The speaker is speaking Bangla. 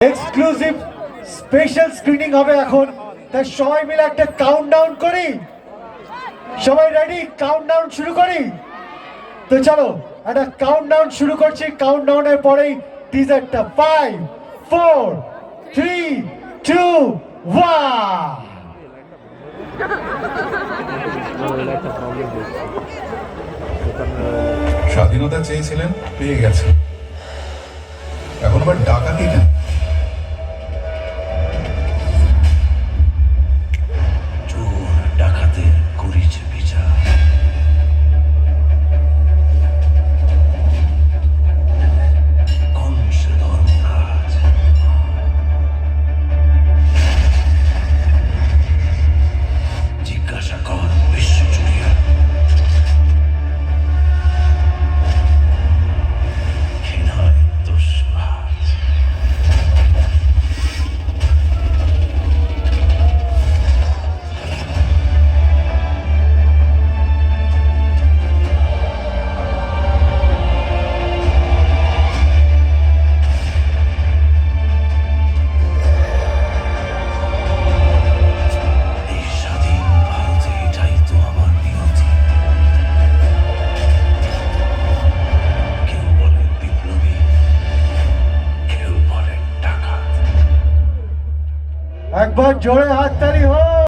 এক্সক্লুসিভ স্পেশাল স্ক্রিনিং হবে এখন, তাই সবাই মিলে একটা কাউন্টডাউন করি। সবাই রেডি? কাউন্টডাউন শুরু করি। তো চলো একটা কাউন্টডাউন শুরু করছি। কাউন্টডাউনের পরেই টিজারটা 5 4 3 2 1। স্বাধীনতা চেয়েছিলেন, পেয়ে গেছে। এখন আবার ডাকাতি কেন? চোর ডাকাতের করিছে বিচার। কংসে ধর্মরাজ জিজ্ঞাসা কর বিশ্বজুড়িয়া খেনায় দোষবাজ। এই স্বাধীন ভারতে এটাই তো আমার নিয়তি। কেউ বলে বিপ্লবী, কেউ বলে ডাকাত। একবার জোরে হাততালি হোক।